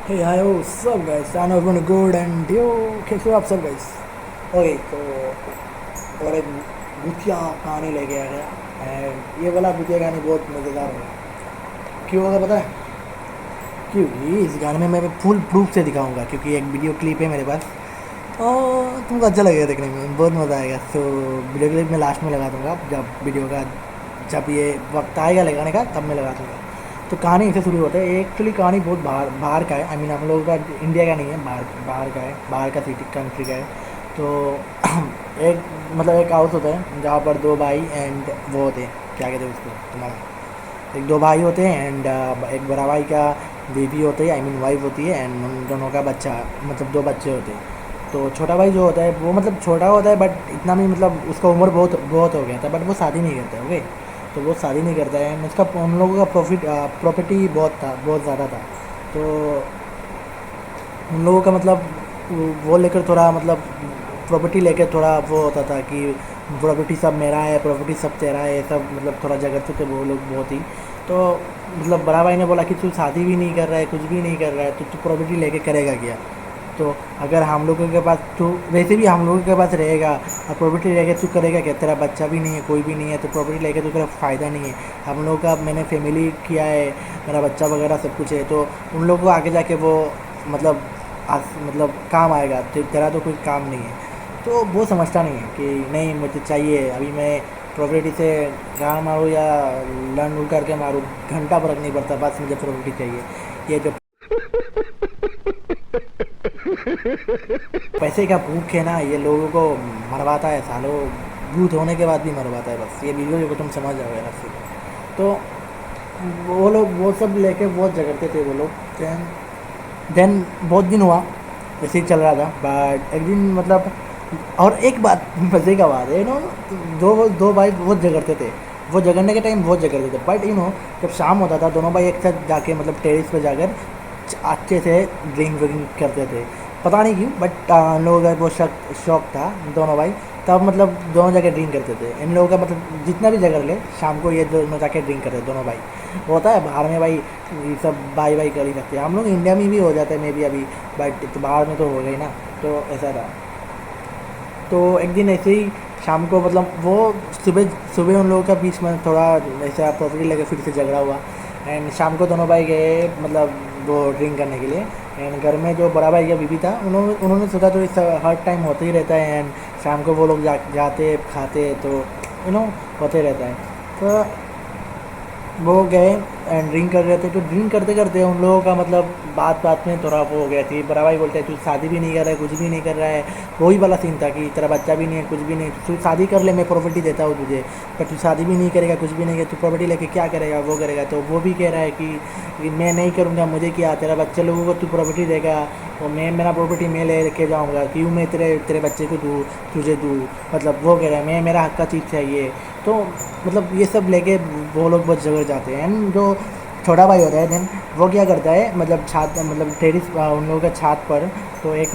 Hey, hi, what's up, guys? I know everyone good and yo, कैसे हो आप सब guys? ओके तो और एक भूतिया कहानी लेके आ गया एंड ये वाला भूतिया कहानी बहुत मज़ेदार होगा। क्यों होगा पता है? क्योंकि इस गाने में मैं फुल प्रूफ से दिखाऊंगा क्योंकि एक वीडियो क्लिप है मेरे पास और तुमको अच्छा लगेगा देखने में, बहुत मज़ा आएगा। तो वीडियो क्लिप मैं लास्ट में लगा दूंगा जब ये वक्त आएगा लगाने का तब मैं लगा दूंगा। तो कहानी ऐसे शुरू होता है। एक्चुअली कहानी बहुत बाहर बाहर का है। आई मीन हम लोगों का इंडिया का नहीं है, बाहर बाहर का है, बाहर का सिटी कंट्री का है। तो एक एक हाउस होता है जहाँ पर दो भाई एंड वो होते हैं, क्या कहते हैं उसको तुम्हारा, एक दो भाई होते हैं एंड एक बड़ा भाई का बेबी होती है, आई मीन वाइफ होती है एंड उन दोनों का बच्चा, दो बच्चे होते हैं। तो छोटा भाई जो होता है वो छोटा होता है बट इतना भी उसका उम्र बहुत बहुत हो गया था, बट वो शादी नहीं करता है। ओके, तो वो शादी नहीं करता है एंड उसका उन लोगों का प्रॉपर्टी बहुत था, बहुत ज़्यादा था। तो उन लोगों का वो लेकर थोड़ा प्रॉपर्टी लेकर थोड़ा वो होता था कि प्रॉपर्टी सब मेरा है, प्रॉपर्टी सब तेरा है, सब थोड़ा झगड़ते थे वो लोग बहुत ही। तो बड़ा भाई ने बोला कि तू शादी भी नहीं कर रहा है, कुछ भी नहीं कर रहा है, तो तू प्रॉपर्टी लेके करेगा क्या? तो अगर हम लोगों के पास तो वैसे भी हम लोगों के पास रहेगा और प्रॉपर्टी लेके तू करेगा क्या? तेरा बच्चा भी नहीं है, कोई भी नहीं है, तो प्रॉपर्टी लेके तो तेरा फ़ायदा नहीं है। हम लोगों का मैंने फैमिली किया है, मेरा बच्चा वगैरह सब कुछ है, तो उन लोगों को आगे जाके वो मतलब काम आएगा, तेरा तो कोई काम नहीं है। तो वो समझता नहीं है कि नहीं मुझे चाहिए, अभी मैं प्रॉपर्टी से गाँव मारूँ या लंड उड़ करके मारूँ, घंटा फर्क नहीं पड़ता, बस मुझे प्रॉपर्टी चाहिए। ये जो पैसे का भूख है ना, ये लोगों को मरवाता है सालों, भूत होने के बाद भी मरवाता है। बस ये वीडियो को तुम समझ जाओगे ना फिर। तो वो लोग वो सब लेके बहुत झगड़ते थे वो लोग। देन बहुत दिन हुआ ऐसे ही चल रहा था, बट एक दिन और एक बात मज़े का बात है, दो दो भाई बहुत झगड़ते थे। वो झगड़ने के टाइम बहुत झगड़ते थे, बट जब शाम होता था दोनों भाई एक साथ जाके टेरेस पे जाकर अच्छे से ड्रिंक व्रिंक करते थे। पता नहीं क्यों, बट हम लोगों का वो शौक था दोनों भाई। तब दोनों जाके ड्रिंक करते थे। इन लोगों का जितना भी झगड़ ले शाम को ये दोनों जाके ड्रिंक करते दोनों भाई। होता है बाहर में भाई, ये सब भाई भाई कर ही सकते हैं। हम लोग इंडिया में भी हो जाता है मे बी अभी, बट तो बाहर में तो हो गई ना। तो ऐसा था। तो एक दिन ऐसे ही शाम को वो सुबह सुबह उन लोगों का बीच में थोड़ा ऐसा प्रॉपर्टी लेके फिर से झगड़ा हुआ एंड शाम को दोनों भाई गए वो ड्रिंक करने के लिए। एंड घर में जो बड़ा भाई का बीबी था, उन्होंने उन्होंने सोचा तो इस हर टाइम होते ही रहता है एंड शाम को वो लोग जाते खाते, तो होते रहता है। तो वो गए एंड ड्रिंक कर रहे थे। तो ड्रिंक करते करते उन लोगों का बात बात में थोड़ा वो हो गया थी। बड़ा भाई बोलते हैं तू शादी भी नहीं कर रहा है, कुछ भी नहीं कर रहा है। वही वाला सीन था कि तेरा बच्चा भी नहीं है, कुछ भी नहीं, तू शादी कर ले, मैं प्रॉपर्टी देता हूँ तुझे, पर तू शादी भी नहीं करेगा, कुछ भी नहीं करेगा, तू प्रॉपर्टी लेके क्या करेगा, वो करेगा। तो वो भी कह रहा है कि मैं नहीं करूँगा, मुझे क्या, तेरा बच्चे लोगों को तू प्रॉपर्टी देगा और मैं मेरा प्रॉपर्टी मैं ले के जाऊँगा, क्यों मैं तेरे तेरे बच्चे को दूँ, तुझे दूँ। वो कह रहा है मैं मेरा हक का चीज़ चाहिए। तो ये सब लेके वो लोग बहुत झगड़ जाते हैं। एंड जो छोटा भाई होता है देन वो क्या करता है, छत टेरिस उन लोगों का छत पर, तो एक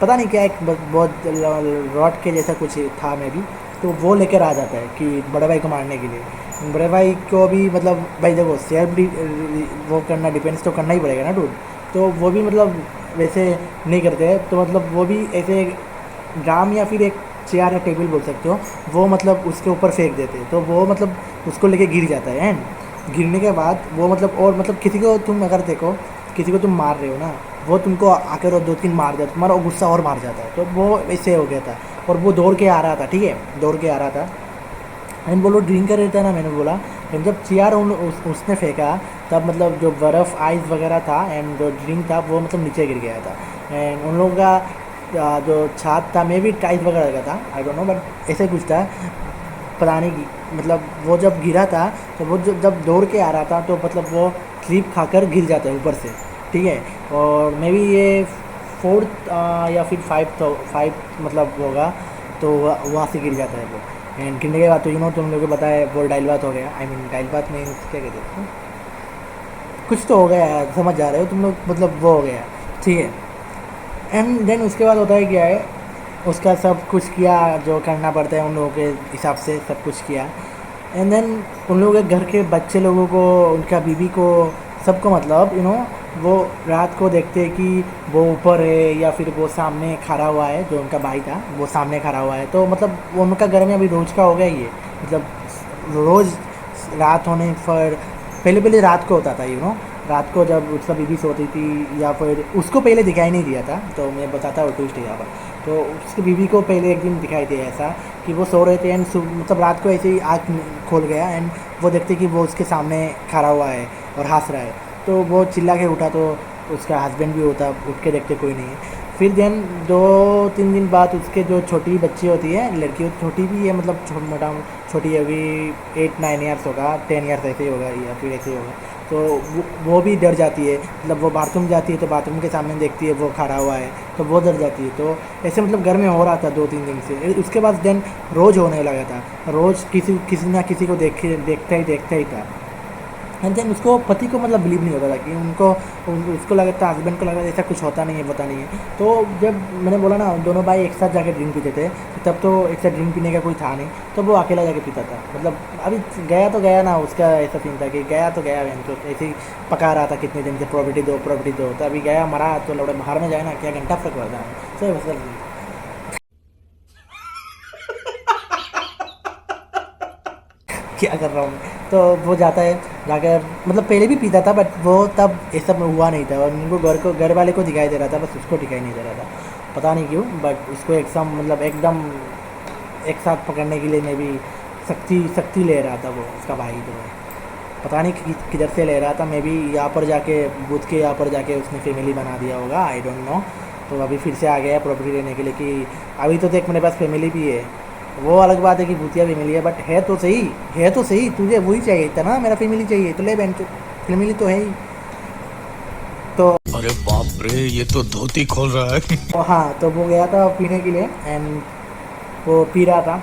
पता नहीं क्या, एक बहुत रॉड के जैसा कुछ था मे भी। तो वो लेकर आ जाता है कि बड़े भाई को मारने के लिए। बड़े भाई को भी भाई देखो सेल्फ वो करना, डिफेंस तो करना ही पड़ेगा ना डूड। तो वो भी वैसे नहीं करते। तो वो भी ऐसे ड्राम या फिर एक चेयर या टेबल बोल सकते हो, वो उसके ऊपर फेंक देते हैं। तो वो उसको लेके गिर जाता है एंड गिरने के बाद वो और किसी को तुम अगर देखो, किसी को तुम मार रहे हो ना, वो तुमको आकर और दो तीन मार देता, तुम्हारा गुस्सा और मार जाता है। तो वो वैसे हो गया था और वो दौड़ के आ रहा था, ठीक है, दौड़ के आ रहा था एंड बोलो ड्रिंक कर रहे थे ना। मैंने बोला एंड जब चेयर उसने फेंका तब जो बर्फ़ आइस वगैरह था एंड जो ड्रिंक था वो नीचे गिर गया था। एंड उन लोगों का जो छात था मे भी टाइस वगैरह का था, आई डोंट नो, बट ऐसे कुछ था। पता नहीं वो जब गिरा था तो वो जब दौड़ के आ रहा था तो वो स्लिप खाकर गिर जाता है ऊपर से, ठीक है। और मे बी ये फोर्थ या फिर फाइव होगा, तो वहाँ से गिर जाता है वो। एंड गिरने के बाद तो तुम लोगों को पता है वो डाइल बात हो गया। आई मीन डाइल बात में क्या कहते हैं, कुछ तो हो गया है, समझ जा रहे हो तुम लोग, वो हो गया, ठीक है। एंड देन उसके बाद होता है क्या है, उसका सब कुछ किया जो करना पड़ता है उन लोगों के हिसाब से, सब कुछ किया। एंड देन उन लोगों के घर के बच्चे लोगों को, उनका बीवी को, सबको वो रात को देखते हैं कि वो ऊपर है या फिर वो सामने खड़ा हुआ है, जो उनका भाई था वो सामने खड़ा हुआ है। तो मतलब वो उनका घर में अभी रोज़ का हो गया ये, मतलब रोज़ रात होने पर, पहले पहले रात को होता था रात को जब उसका बीवी सोती थी या फिर उसको पहले दिखाई नहीं दिया था, तो मैं बताता हूँ ट्विस्ट यहाँ पर। तो उसकी बीवी को पहले एक दिन दिखाई दिया ऐसा कि वो सो रहे थे एंड मतलब रात को ऐसे ही आँख खोल गया एंड वो देखते कि वो उसके सामने खड़ा हुआ है और हंस रहा है। तो वो चिल्ला के उठा, तो उसका हस्बैंड भी होता, उठ के देखते कोई नहीं है। फिर देन 2-3 दिन बाद उसके जो छोटी बच्ची होती है, लड़की छोटी भी है, मतलब मोटा छोटी होगी, 8-9 ईयर्स होगा, 10 ईयर्स ऐसे ही होगा या फिर ऐसे ही होगा। तो वो भी डर जाती है, मतलब वो बाथरूम जाती है तो बाथरूम के सामने देखती है वो खड़ा हुआ है, तो वो डर जाती है। तो ऐसे मतलब घर में हो रहा था 2-3 दिन से। उसके बाद देन रोज़ होने लगा था, रोज़ किसी किसी ना किसी को देखता ही था। एंड देन उसको पति को मतलब बिलीव नहीं होता था कि उसको लगा था, हस्बैंड को लगा था ऐसा कुछ होता नहीं है, पता नहीं है। तो जब मैंने बोला ना दोनों भाई एक साथ जाके ड्रिंक पीते थे, तब तो एक साथ ड्रिंक पीने का कोई था नहीं, तो वो अकेला जाके पीता था। मतलब अभी गया तो गया ना, उसका ऐसा सीन था कि गया तो गया, तो ऐसे ही पका रहा था कितने दिन से, प्रॉपर्टी दो, तो अभी गया मरा, तो लौटा बाहर में जाए ना, क्या घंटा फर्क पड़ता है। सही बस क्या कर रहा हूँ मैं। तो वो जाता है, जाकर मतलब पहले भी पीता था बट वो तब ये सब हुआ नहीं था, और उनको घर वाले को दिखाई दे रहा था, बस उसको दिखाई नहीं दे रहा था, पता नहीं क्यों। बट उसको एकदम एक साथ पकड़ने के लिए मैं भी शक्ति ले रहा था वो उसका भाई, जो है पता नहीं किधर से ले रहा था। मैं भी यहाँ पर जाके बूथ के यहाँ पर जाके उसने फैमिली बना दिया होगा, आई डोंट नो। तो अभी फिर से आ गया है प्रॉपर्टी लेने के लिए कि अभी तो देख मेरे पास फैमिली भी है। वो अलग बात है कि भूतिया फैमिली है, बट है तो सही, तुझे वही चाहिए था ना, मेरा फैमिली चाहिए तो ले बहन, फैमिली तो है ही। तो अरे बाप रे, ये तो धोती खोल रहा है। हाँ, तो वो गया था पीने के लिए एंड वो पी रहा था।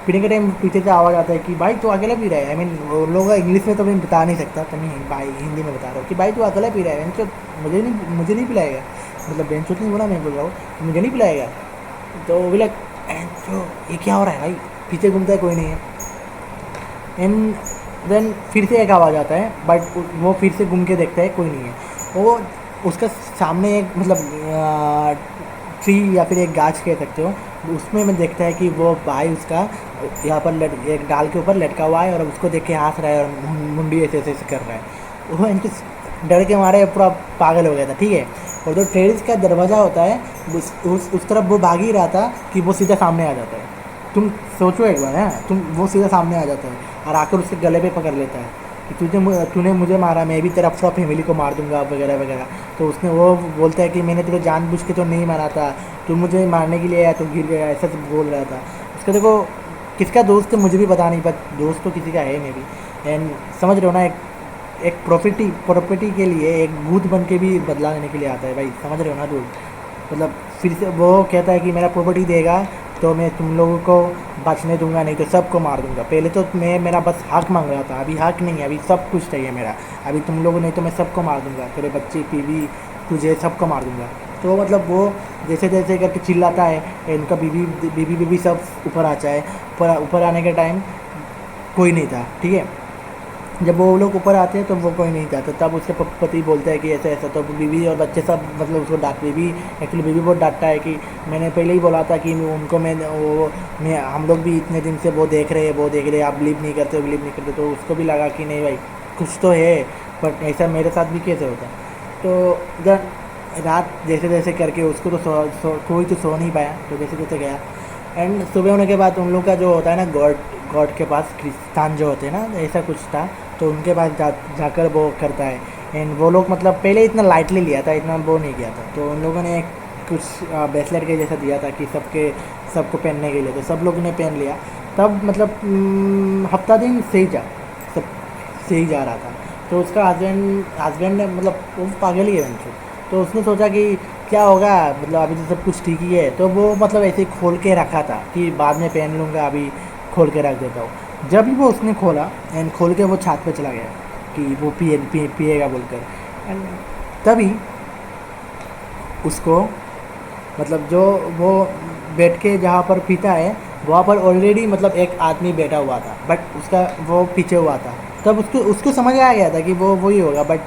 पीने के टाइम पीछे से आवाज़ आता है कि भाई तू अकेला पी रहा है। आई मीन वो लोग इंग्लिश में तो मैं बता नहीं सकता, तो मैं भाई हिंदी में बता रहा हूँ कि भाई तू अकेला पी रहा है, बेंचो मुझे नहीं पिलाएगा, मतलब बेंचो नहीं बोला, मैं बोल रहा हूँ मुझे नहीं पिलाएगा। तो वो भी लाइक जो ये क्या हो रहा है भाई, पीछे घूमता है कोई नहीं है। एंड देन फिर से एक आवाज़ आता है, बट वो फिर से घूम के देखता है कोई नहीं है। वो उसका सामने एक मतलब ट्री या फिर एक गाछ कह सकते हो, उसमें मैं देखता है कि वो भाई उसका यहाँ पर एक डाल के ऊपर लटका हुआ है और उसको देख के हंस रहा है और मुंडी ऐसे ऐसे कर रहा है। वो इनके डर के मारे पूरा पागल हो गया था, ठीक है। और जो टेरेस का दरवाज़ा होता है उस तरफ वो भाग ही रहा था कि वो सीधा सामने आ जाता है। तुम सोचो एक बार, है तुम, वो सीधा सामने आ जाता है और आकर उसके गले पे पकड़ लेता है कि तूने मुझे मारा, मैं भी तेरा पूरा फैमिली को मार दूंगा वगैरह वगैरह। तो उसने वो बोलता है कि मैंने तुझे जानबूझ के तो नहीं मारा था, तू मुझे मारने के लिए आया तो गिर गया, ऐसा तो बोल रहा था। उसका देखो किसका दोस्त है मुझे भी पता नहीं, पर दोस्त तो किसी का है मे बी। एंड समझ रहे हो ना, एक प्रॉपर्टी के लिए एक भूत बन के भी बदला लेने के लिए आता है भाई, समझ रहे हो ना रूल। मतलब फिर से वो कहता है कि मेरा प्रॉपर्टी देगा तो मैं तुम लोगों को बचने दूंगा, नहीं तो सबको मार दूंगा। पहले तो मेरा बस हक मांग रहा था, अभी हक नहीं है, अभी सब कुछ चाहिए मेरा। अभी तुम लोग नहीं तो मैं सबको मार दूंगा, तेरे बच्चे बीवी तुझे सबको मार दूंगा। तो मतलब वो जैसे जैसे करके चिल्लाता है, इनका बीवी सब ऊपर आ जाए। ऊपर आने के टाइम कोई नहीं था, ठीक है। जब वो लोग ऊपर आते हैं तो वो कोई नहीं था, तो तब उसके पति बोलते हैं कि ऐसा ऐसा। तो बीवी और बच्चे सब मतलब उसको बीवी बहुत डांटता है कि मैंने पहले ही बोला था कि उनको मैं हम लोग भी इतने दिन से वो देख रहे हैं, आप बिलीव नहीं करते। तो उसको भी लगा कि नहीं भाई कुछ तो है, बट ऐसा मेरे साथ भी कैसे होता। तो जब रात जैसे जैसे करके उसको तो कोई तो सो नहीं पाया, तो जैसे जैसे गया। एंड सुबह होने के बाद उन लोग का जो होता है ना, गॉड के पास क्रिस्तान जो होते हैं ना, ऐसा कुछ था। तो उनके पास जाकर वो करता है। एंड वो लोग मतलब पहले इतना लाइटली लिया था, इतना वो नहीं किया था। तो उन लोगों ने कुछ ब्रेसलेट के जैसा दिया था कि सबको पहनने के लिए, तो सब लोगों ने पहन लिया। तब मतलब हफ्ता दिन सब सही जा रहा था। तो उसका हस्बैंड ने मतलब वो पागल ही है उनसे। तो उसने सोचा कि क्या होगा, मतलब अभी तो सब कुछ ठीक ही है। तो वो मतलब ऐसे ही खोल के रखा था कि बाद में पहन लूँगा, अभी खोल के रख देता हूँ। जब भी वो उसने खोला एंड खोल के वो छत पे चला गया कि वो पिएगा बोलकर। एंड तभी उसको मतलब जो वो बैठ के जहाँ पर पीता है वहाँ पर ऑलरेडी मतलब एक आदमी बैठा हुआ था, बट उसका वो पीछे हुआ था। तब उसको समझ आ गया था कि वो वही होगा, बट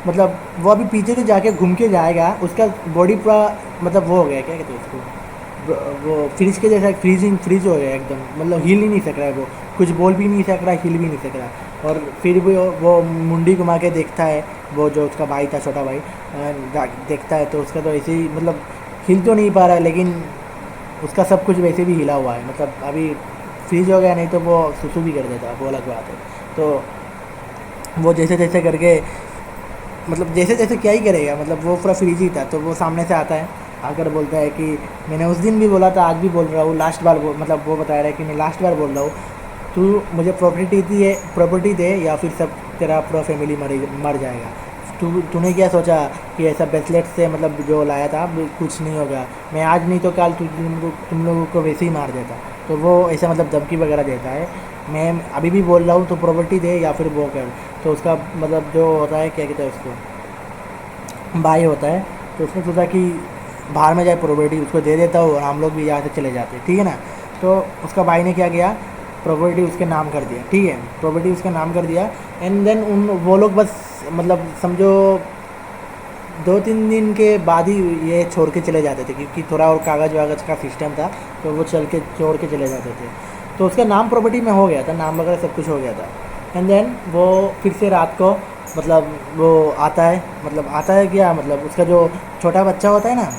मतलब वो अभी पीछे से जाके घूम के जाएगा, उसका बॉडी पूरा मतलब वो हो गया, क्या कहते हैं उसको, वो फ्रिज के जैसा फ्रीज हो गया एकदम, मतलब हिल ही नहीं सक रहा है वो, कुछ बोल भी नहीं सक रहा, हिल भी नहीं सक रहा। और फिर भी वो मुंडी घुमा के देखता है, वो जो उसका भाई था, छोटा भाई, देखता है तो उसका तो ऐसे ही मतलब हिल तो नहीं पा रहा है, लेकिन उसका सब कुछ वैसे भी हिला हुआ है, मतलब अभी फ्रीज हो गया, नहीं तो वो सुसु भी कर देता, वो अलग बात है। तो वो जैसे जैसे करके, मतलब जैसे जैसे क्या ही करेगा, मतलब वो पूरा फ्रीज ही था। तो वो सामने से आता है, आकर बोलता है कि मैंने उस दिन भी बोला था, आज भी बोल रहा हूँ, लास्ट बार मतलब वो बता रहा है कि मैं लास्ट बार बोल रहा हूँ, तू मुझे प्रॉपर्टी दे या फिर सब तेरा पूरा फैमिली मर जाएगा। तूने क्या सोचा कि ऐसा ब्रेसलेट से मतलब जो लाया था कुछ नहीं होगा, मैं आज नहीं तो कल तुम लोगों को वैसे ही मार देता। तो वो ऐसा मतलब धमकी वगैरह देता है, मैं अभी भी बोल रहा हूँ तो प्रॉपर्टी दे या फिर वो कर। तो उसका मतलब जो होता है, क्या कहते हैं उसको, भाई होता है, तो उसने सोचा कि बाहर में जाए प्रॉपर्टी उसको दे देता हूँ और हम लोग भी यहाँ से चले जाते, ठीक है ना। तो उसका भाई ने क्या किया, प्रॉपर्टी उसके नाम कर दिया, ठीक है, प्रॉपर्टी उसके नाम कर दिया। एंड देन वो लोग बस मतलब समझो 2-3 दिन के बाद ही ये छोड़ के चले जाते थे, क्योंकि थोड़ा और कागज़ वागज़ का सिस्टम था, तो वो छोड़ के चले जाते थे। तो उसका नाम प्रॉपर्टी में हो गया था, नाम वगैरह सब कुछ हो गया था। एंड देन वो फिर से रात को मतलब वो आता है, मतलब आता है क्या, मतलब उसका जो छोटा बच्चा होता है ना,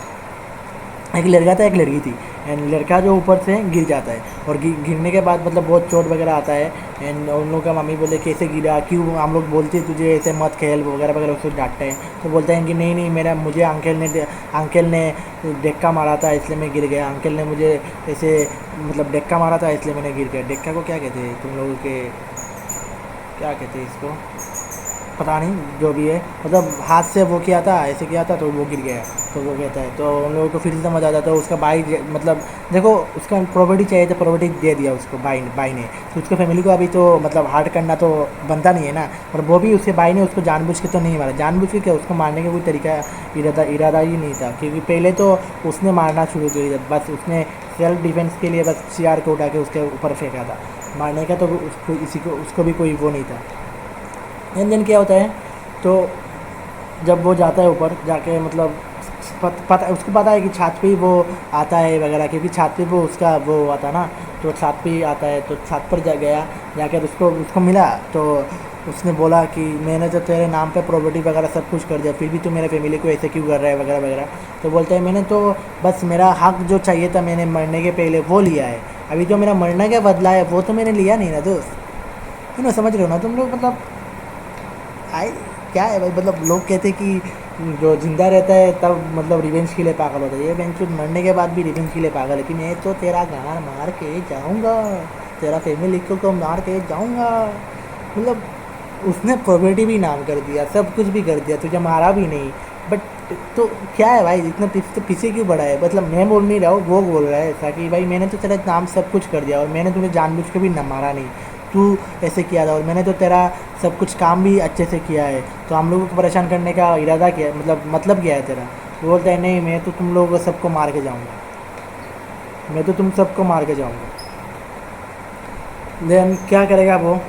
एक लड़का था एक लड़की थी, एंड लड़का जो ऊपर से गिर जाता है, और गिरने के बाद मतलब बहुत चोट वगैरह आता है। एंड उन लोगों का मम्मी बोले कैसे गिरा, क्यों हम लोग बोलते तुझे ऐसे मत खेल वगैरह वगैरह, उसको डांटते हैं। तो बोलते हैं कि नहीं नहीं, मुझे अंकल ने डेक्का मारा था इसलिए मैं गिर गया, अंकल ने मुझे ऐसे मतलब डेक्का मारा था इसलिए मैंने गिर गया। डेक्का को क्या कहते हैं तुम लोगों के, क्या कहते हैं इसको, पता नहीं, जो भी है, मतलब हाथ से वो किया था, ऐसे किया था तो वो गिर गया, तो वो कहता है। तो उन लोगों को फिर से समझ आता है। तो उसका भाई मतलब देखो, उसका प्रॉपर्टी चाहिए तो प्रॉपर्टी दे दिया उसको भाई ने। तो उसके फैमिली को अभी तो मतलब हार्ट करना तो बनता नहीं है ना। और वो भी उसके भाई ने उसको जानबूझ के तो नहीं मारा, जानबूझ के क्या, उसको मारने का कोई तरीका इरादा ही नहीं था, क्योंकि पहले तो उसने मारना शुरू किया, बस उसने सेल्फ डिफेंस के लिए बस CR को उठा के उसके ऊपर फेंका था, मारने का तो उसको भी कोई वो नहीं था। एंड देन क्या होता है, तो जब वो जाता है ऊपर जाके, मतलब उसको पता है कि छत पे ही वो आता है वगैरह, क्योंकि छत पे वो उसका वो आता ना, तो छत पे ही आता है। तो छत पर गया, जाकर उसको मिला। तो उसने बोला कि मैंने तो तेरे नाम पे प्रॉपर्टी वगैरह सब कुछ कर दिया, फिर भी तू मेरे फैमिली को ऐसे क्यों कर रहा है वगैरह वगैरह। तो बोलते हैं मैंने तो बस मेरा हक जो चाहिए था मैंने मरने के पहले वो लिया है, अभी जो मेरा मरने का बदला है वो तो मैंने लिया नहीं ना दोस्त। ना समझ रहे हो ना तुम लोग, मतलब आई क्या है भाई, मतलब लोग कहते हैं कि जो जिंदा रहता है तब मतलब रिवेंज के लिए पागल होता है, ये बेंचुद मरने के बाद भी रिवेंज के लिए पागल है कि मैं तो तेरा गान मार के जाऊंगा, तेरा फैमिली को मार के जाऊंगा। मतलब उसने प्रॉपर्टी भी नाम कर दिया, सब कुछ भी कर दिया, तुझे मारा भी नहीं, बट तो क्या है भाई, इतना पीछे क्यों बढ़ा है। मतलब मैं बोल नहीं रहा हूँ, वो बोल रहा है ऐसा कि भाई मैंने तो तेरा नाम सब कुछ कर दिया और मैंने तुझे जानबूझ के भी न मारा नहीं, तू ऐसे किया था, और मैंने तो तेरा सब कुछ काम भी अच्छे से किया है, तो हम लोगों को परेशान करने का इरादा किया, मतलब क्या है तेरा। वो बोलता है नहीं, मैं तो तुम लोगों को सबको मार के जाऊँगा, मैं तो तुम सबको मार के जाऊँगा। देन क्या करेगा वो,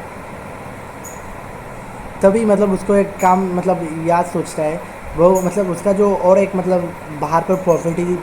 तभी मतलब उसको एक काम मतलब याद सोचता है वो, मतलब उसका जो और एक मतलब बाहर पर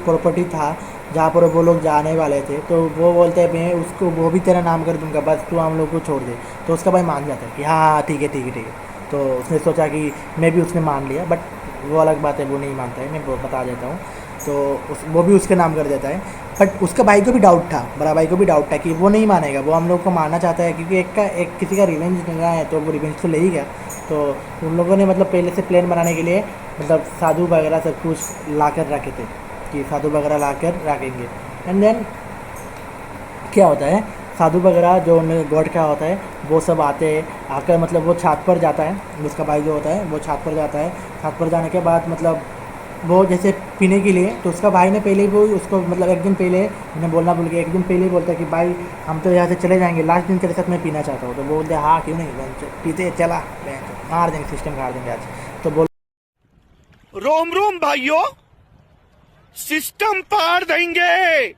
प्रॉपर्टी था जहाँ पर वो लोग जाने वाले थे, तो वो बोलते हैं मैं उसको वो भी तेरा नाम कर दूंगा, बस तू हम लोग को छोड़ दे। तो उसका भाई मान जाता है कि हाँ हाँ ठीक है ठीक है ठीक है। तो उसने सोचा कि मैं भी उसने मान लिया, बट वो अलग बात है, वो नहीं मानता है, मैं वो बता देता हूँ। तो वो भी उसके नाम कर देता है, बट उसका भाई को भी डाउट था, बड़ा भाई को भी डाउट था कि वो नहीं मानेगा, वो हम लोग को मारना चाहता है, क्योंकि एक किसी का रिवेंज लेना है तो वो रिवेंज तो ले ही गया। तो उन लोगों ने मतलब पहले से प्लान बनाने के लिए मतलब साधु वगैरह सब कुछ ला कर रखे थे कि साधु वगैरह ला कर रखेंगे। एंड देन क्या होता है, साधु वगैरह जो उन्हें गॉड का होता है वो सब आते हैं, आकर मतलब वो छत पर जाता है, उसका भाई जो होता है वो छत पर जाता है। छत पर जाने के बाद मतलब वो जैसे पीने के लिए, तो उसका भाई ने पहले ही वो उसको मतलब एक दिन पहले, उन्हें बोलना भूल गया, एक दिन पहले ही बोलता है कि भाई हम तो यहाँ से चले जाएंगे, लास्ट दिन तेरे साथ मैं पीना चाहता हूँ। तो वो बोलते हैं हाँ क्यों नहीं, पीते चला, मार देंगे, सिस्टम मार देंगे आज। तो बोल रोम रोम भाइयों, सिस्टम पार देंगे,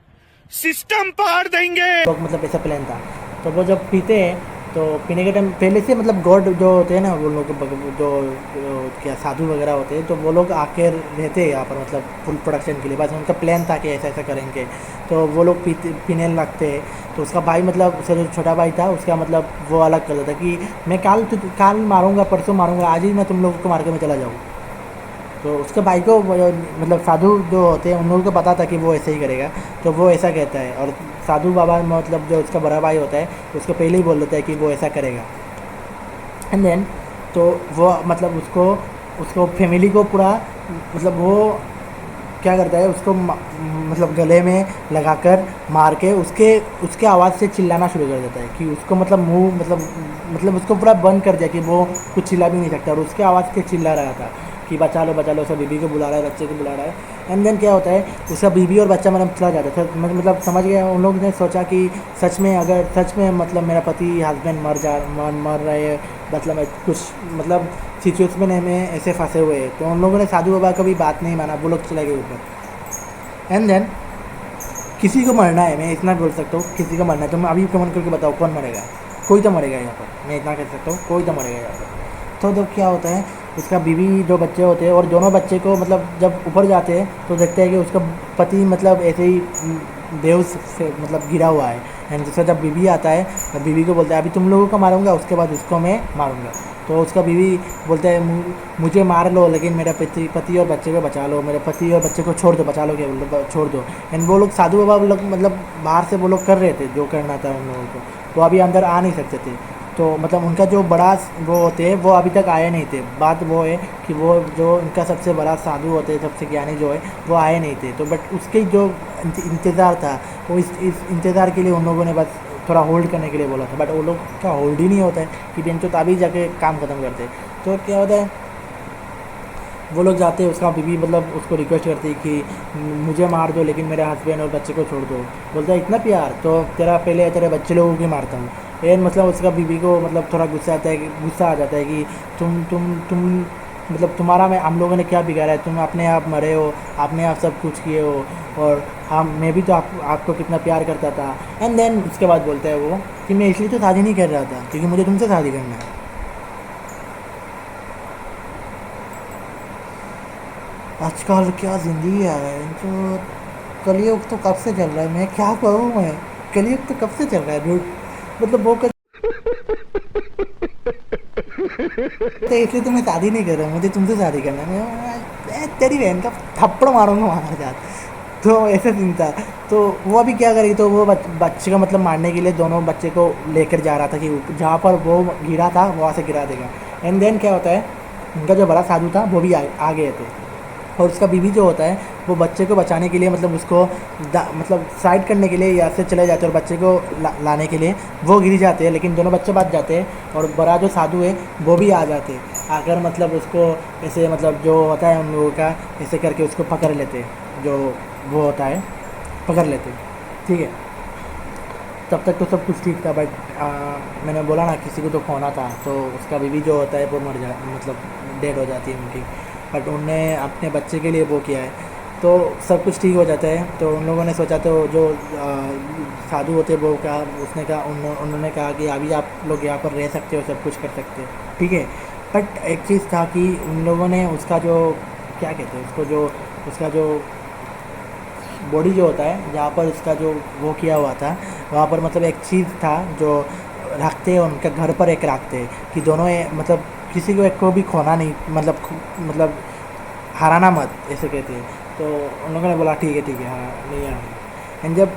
सिस्टम पार देंगे। तो मतलब ऐसा प्लान था। तो वो जब पीते हैं तो पीने के टाइम पहले से मतलब गॉड जो होते हैं ना वो लोग जो क्या साधु वगैरह होते हैं, तो वो लोग आके रहते हैं यहाँ पर मतलब फुल प्रोडक्शन के लिए। बस उनका प्लान था कि ऐसा ऐसा करेंगे, तो वो लोग पीने लगते हैं। तो उसका भाई मतलब उसका जो छोटा भाई था उसका मतलब वो अलग करता था कि मैं काल मारूंगा, परसों मारूंगा, आज ही मैं तुम लोगों को मार के मैं चला जाऊँ। तो उसके भाई को मतलब साधु जो होते हैं उन लोगों को पता था कि वो ऐसे ही करेगा, तो वो ऐसा कहता है। और साधु बाबा मतलब जो उसका बड़ा भाई होता है उसको पहले ही बोल देता है कि वो ऐसा करेगा। एंड देन तो वो मतलब उसको उसको फैमिली को पूरा मतलब वो क्या करता है, उसको मतलब गले में लगाकर मार के उसके उसके आवाज़ से चिल्लाना शुरू कर देता है कि उसको मतलब मुंह मतलब उसको पूरा बंद कर दिया कि वो कुछ चिल्ला भी नहीं सकता। और उसके आवाज़ के चिल्ला रहा था कि बचा लो, उसका बीबी को बुला रहा है, बच्चे को बुला रहा है। एंड देन क्या होता है, उसका बीबी और बच्चा मतलब चला जाता है। मतलब समझ गया, उन लोगों ने सोचा कि सच में अगर सच में मतलब मेरा पति हस्बैंड मर रहे हैं, मतलब कुछ मतलब सिचुएशन में ऐसे फंसे हुए हैं। तो उन लोगों ने साधु बाबा का भी बात नहीं माना, वो लोग चले गए ऊपर। एंड देन किसी को मरना है, मैं इतना बोल सकता हूँ, किसी को मरना है तो मैं अभी कमेंट करके बताओ कौन मरेगा। कोई तो मरेगा यहाँ पर, मैं इतना कह सकता हूँ, कोई तो मरेगा यहाँ पर। तो क्या होता है, उसका बीवी जो बच्चे होते हैं और दोनों बच्चे को मतलब जब ऊपर जाते हैं तो देखते हैं कि उसका पति मतलब ऐसे ही बेहोश से मतलब गिरा हुआ है। एंड दूसरा जब बीवी आता है तो बीवी को बोलता है अभी तुम लोगों को मारूंगा, उसके बाद उसको मैं मारूंगा। तो उसका बीवी बोलता है मुझे मार लो लेकिन मेरा पति और बच्चे को बचा लो, मेरे पति और बच्चे को छोड़ दो, बचा लो क्या छोड़ दो। एंड वो लोग साधु बाबा लोग मतलब बाहर से वो लोग कर रहे थे जो करना था उन लोगों को, वो अभी अंदर आ नहीं सकते थे। तो मतलब उनका जो बड़ा वो होते हैं वो अभी तक आए नहीं थे। बात वो है कि वो जो उनका सबसे बड़ा साधु होते हैं, सबसे ज्ञानी जो है वो आए नहीं थे। तो बट उसके जो इंतज़ार था वो इस इंतज़ार के लिए उन लोगों ने बस थोड़ा होल्ड करने के लिए बोला था। बट वो लोग का होल्ड ही नहीं होता है कि बेंच तो तभी जाके काम ख़त्म करते। तो क्या होता है, वो लोग जाते हैं, उसका बीवी मतलब उसको रिक्वेस्ट करती है कि मुझे मार दो लेकिन मेरे हस्बैंड और बच्चे को छोड़ दो। बोलता है इतना प्यार तो पहले तेरे बच्चे लोगों की मारता हूँ। एंड मतलब उसका बीवी को मतलब थोड़ा गुस्सा आ जाता है कि तुम मतलब तुम्हारा में हम लोगों ने क्या बिगाड़ा है, तुम अपने आप मरे हो, अपने आप सब कुछ किए हो, और मैं भी तो आपको कितना प्यार करता था। एंड देन उसके बाद बोलता है वो कि मैं इसलिए तो शादी नहीं कर रहा था क्योंकि मुझे तुमसे शादी करना है। आजकल क्या ज़िंदगी है जो, कलयुग तो कब से चल रहा है, मैं क्या कहूँ, मैं कलयुग तो कब से चल रहा है dude। मतलब वो तो इसलिए तो मैं शादी नहीं कर रहा हूँ, मुझे तुमसे शादी करना है। मैं तेरी बहन का थप्पड़ मारूंगा वहाँ जात। तो ऐसे सीन था। तो वो अभी क्या करेगी, तो वो बच्चे को मतलब मारने के लिए दोनों बच्चे को लेकर जा रहा था कि जहाँ पर वो गिरा था वहाँ से गिरा देगा। एंड देन क्या होता है, उनका जो बड़ा साधु था वो भी आ गए थे। और उसका बीवी जो होता है वो बच्चे को बचाने के लिए मतलब उसको मतलब साइड करने के लिए यहाँ से चले जाते हैं, और बच्चे को लाने के लिए वो गिर जाते हैं, लेकिन दोनों बच्चे बच जाते हैं। और बड़ा जो साधु है वो भी आ जाते हैं, आकर मतलब उसको ऐसे मतलब जो होता है उन लोगों का ऐसे करके उसको पकड़ लेते हैं, जो वो होता है पकड़ लेते हैं। ठीक है, तब तक तो सब कुछ ठीक था। बट मैंने बोला ना किसी को तो खोना था, तो उसका बीवी जो होता है वो मतलब डेड हो जाती है उनकी। बट उनने अपने बच्चे के लिए वो किया है, तो सब कुछ ठीक हो जाता है। तो उन लोगों ने सोचा, तो जो साधु होते वो कहा, उसने कहा उन्होंने कहा कि अभी आप लोग यहाँ पर रह सकते हो, सब कुछ कर सकते हो, ठीक है। बट एक चीज़ था कि उन लोगों ने उसका जो क्या कहते हैं उसको, जो उसका जो बॉडी जो होता है जहाँ पर उसका जो वो किया हुआ था वहाँ पर मतलब एक चीज़ था जो रखते हैं उनके घर पर, एक रखते हैं कि दोनों मतलब किसी को एक को भी खोना नहीं, मतलब हराना मत, ऐसे कहते हैं। तो उन लोगों ने बोला ठीक है हाँ नहीं है। एंड जब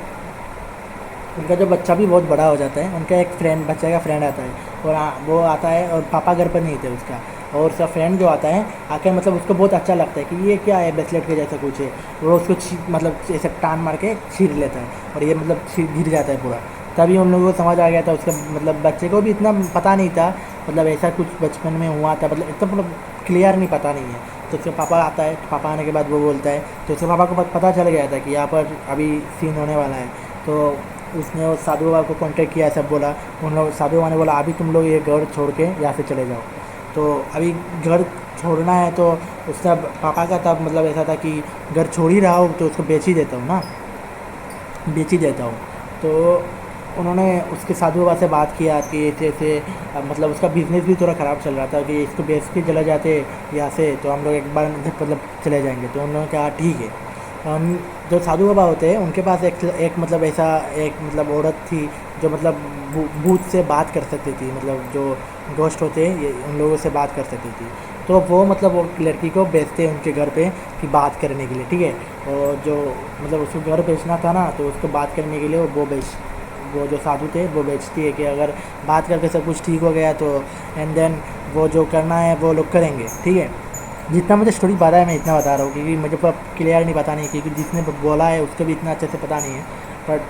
उनका जो बच्चा भी बहुत बड़ा हो जाता है, उनका एक फ्रेंड, बच्चे का फ्रेंड आता है, और वो आता है और पापा घर पर नहीं थे उसका, और उसका फ्रेंड जो आता है आकर मतलब उसको बहुत अच्छा लगता है कि ये क्या है, ब्रेसलेट के जैसा कुछ है। वो उसको मतलब ऐसे टान मार के छीन लेता है और ये मतलब गिर जाता है पूरा। तभी उन लोगों को समझ आ गया था, उसका मतलब बच्चे को भी इतना पता नहीं था, मतलब ऐसा कुछ बचपन में हुआ था, मतलब इतना मतलब क्लियर नहीं पता नहीं है। तो उसका पापा आता है, पापा आने के बाद वो बोलता है, तो उसके पापा को पता चल गया था कि यहाँ पर अभी सीन होने वाला है। तो उसने उस साधु बाबा को कांटेक्ट किया, सब बोला। उन लोग साधु बाबा ने बोला अभी तुम लोग ये घर छोड़ के यहाँ से चले जाओ। तो अभी घर छोड़ना है, तो उसका पापा का तब मतलब ऐसा था कि घर छोड़ ही रहा हो तो उसको बेच ही देता हूँ ना, बेच ही देता हूँ। तो उन्होंने उसके साधु बाबा से बात किया कि ऐसे ऐसे मतलब उसका बिज़नेस भी थोड़ा ख़राब चल रहा था कि इसको बेच के चला जाते यहाँ से तो हम लोग एक बार मतलब चले जाएंगे। तो उन्होंने कहा ठीक है। जो साधु बाबा होते हैं उनके पास एक मतलब ऐसा एक मतलब औरत थी जो मतलब भूत से बात कर सकती थी, मतलब जो घोस्ट होते हैं ये उन लोगों से बात कर सकती थी। तो वो मतलब वो लड़की को भेजते हैं उनके घर पे कि बात करने के लिए, ठीक है। और जो मतलब उसको घर भेजना था ना तो उसको बात करने के लिए वो जो साधु थे वो बेचती है कि अगर बात करके सब कुछ ठीक हो गया तो एंड देन वो जो करना है वो लोग करेंगे, ठीक है। जितना मुझे स्टोरी पता है मैं इतना बता रहा हूँ क्योंकि मुझे क्लियर नहीं पता नहीं, क्योंकि जिसने बोला है उसको भी इतना अच्छे से पता नहीं है, बट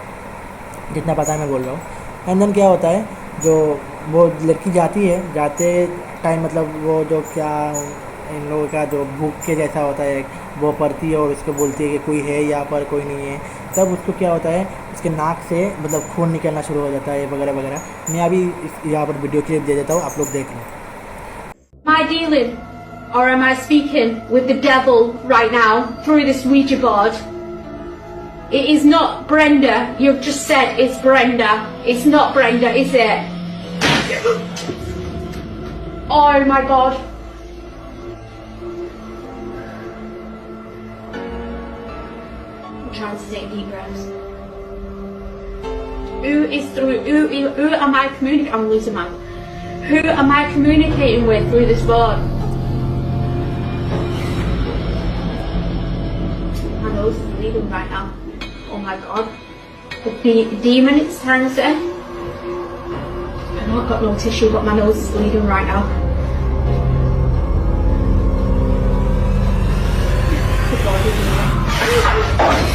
जितना पता है मैं बोल रहा हूँ। एंड देन क्या होता है, जो वो लड़की जाते टाइम मतलब वो जो क्या इन लोगों का जो भूख के जैसा होता है वो पड़ती है और उसको बोलती है कि कोई है यहाँ पर, कोई नहीं है। तब उसको क्या होता है उसके नाक से मतलब खून निकलना शुरू हो जाता है वगैरह वगैरह। मैं अभी यहाँ पर वीडियो क्लिप दे देता हूँ, आप लोग देख लें। Am I dealing or am I speaking with the devil right now through this Ouija board? It is not Brenda. You've just said it's Brenda. It's not Brenda, is it? Oh my God. I'm trying to take deep breaths. Who am I communicating? I'm losing my. Who am I communicating with through this board? My nose is bleeding right now. Oh my God. The demon it's trying to say. I've not got no tissue, but my nose is bleeding right now.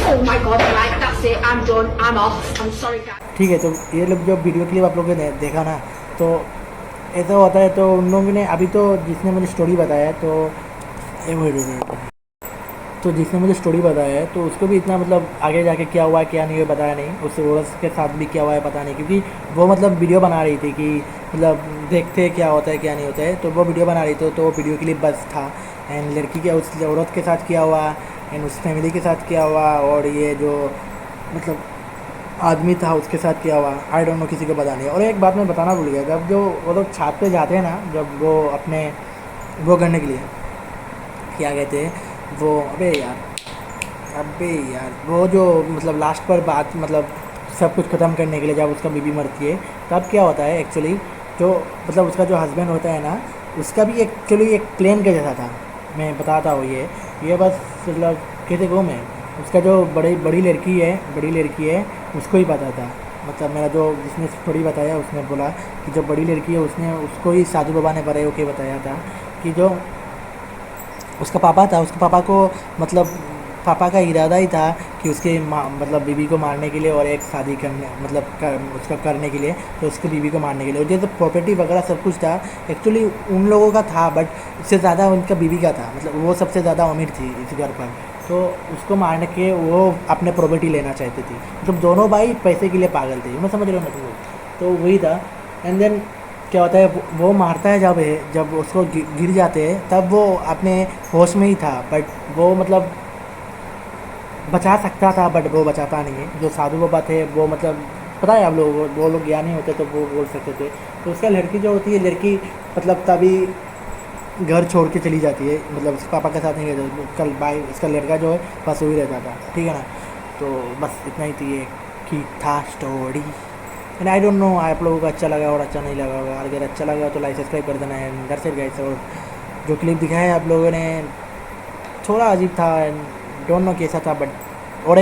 Oh my God, right, that's it, I'm done, I'm off, I'm sorry guys. ठीक है, तो ये लोग जो video clip आप लोगों ने देखा ना, तो ऐसा होता है। तो उन लोगों ने अभी तो जिसने मुझे स्टोरी बताया तो जिसने मुझे स्टोरी बताया है तो उसको भी इतना मतलब आगे जाके क्या हुआ है क्या नहीं हुआ बताया नहीं, उस औरत के साथ भी क्या हुआ है पता नहीं, क्योंकि वो मतलब वीडियो बना रही थी कि मतलब देखते क्या होता है क्या नहीं होता है। तो वो वीडियो बना रही थी तो वीडियो क्लिप बस था। एंड लड़की के उस औरत के साथ क्या हुआ एंड उस फैमिली के साथ क्या हुआ और ये जो मतलब आदमी था उसके साथ क्या हुआ आई डोंट नो, किसी को पता नहीं। और एक बात मैं बताना भूल गया, जब जो वो लोग छत पे जाते हैं ना, जब वो अपने वो करने के लिए क्या कहते हैं वो अबे यार वो जो मतलब लास्ट पर बात मतलब सब कुछ ख़त्म करने के लिए जब उसका बीवी मरती है तब क्या होता है एक्चुअली, जो मतलब उसका जो हस्बैंड होता है ना उसका भी एक्चुअली एक प्लेन के जैसा था। मैं बताता हूँ ये बस मतलब कैसे कहूँ मैं, उसका जो बड़ी लड़की है उसको ही पता था। मतलब मेरा जो जिसने स्टोरी बताया उसने बोला कि जो बड़ी लड़की है उसको ही साधु बाबा ने बड़े होके बताया था कि जो उसका पापा को मतलब पापा का इरादा ही था कि उसके मतलब बीवी को मारने के लिए और एक शादी करने मतलब उसका करने के लिए, तो उसकी बीवी को मारने के लिए। और जैसे प्रॉपर्टी वगैरह सब कुछ था एक्चुअली उन लोगों का था, बट उससे ज़्यादा उनका बीवी का था, मतलब वो सबसे ज़्यादा अमीर थी इस घर पर। तो उसको मारने के वो अपने प्रॉपर्टी लेना चाहती थी, मतलब दोनों भाई पैसे के लिए पागल थे, मैं समझ रहा हूँ मतलब। तो वही था। एंड देन क्या होता है वो मारता है जब उसको गिर जाते हैं तब वो अपने होश में ही था, बट वो मतलब बचा सकता था बट वो बचाता नहीं है। जो साधु बाबा थे वो मतलब पता है आप लोग वो लोग ज्ञानी होते तो वो बोल सकते थे। तो उसका लड़की जो होती है लड़की मतलब तभी घर छोड़ के चली जाती है, मतलब उसके पापा के साथ नहीं रहता, कल भाई उसका लड़का जो है बस वही रहता था, ठीक है ना। तो बस इतना ही थी कि था story. And I don't know आप लोगों को अच्छा लगा और अच्छा नहीं लगा होगा, अगर अच्छा लगा तो लाइक सब्सक्राइब कर देना है। That's it guys. और जो क्लिप दिखाया है आप लोगों ने थोड़ा अजीब था, डोंट नो कैसा था, बट और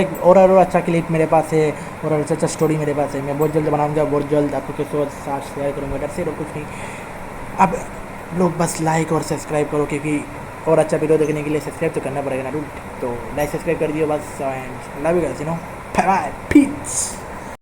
अच्छा क्लिप मेरे पास है और अच्छा स्टोरी मेरे पास है। मैं बहुत जल्द बनाऊंगा, बहुत जल्द आपको के साथ शेयर करूँगा। दैट्स इट और कुछ नहीं। अब लोग बस लाइक और सब्सक्राइब करो, क्योंकि और अच्छा वीडियो देखने के लिए सब्सक्राइब तो करना पड़ेगा ना डूड। तो लाइक सब्सक्राइब कर दियो बस। And love you guys, you know, bye bye, piece.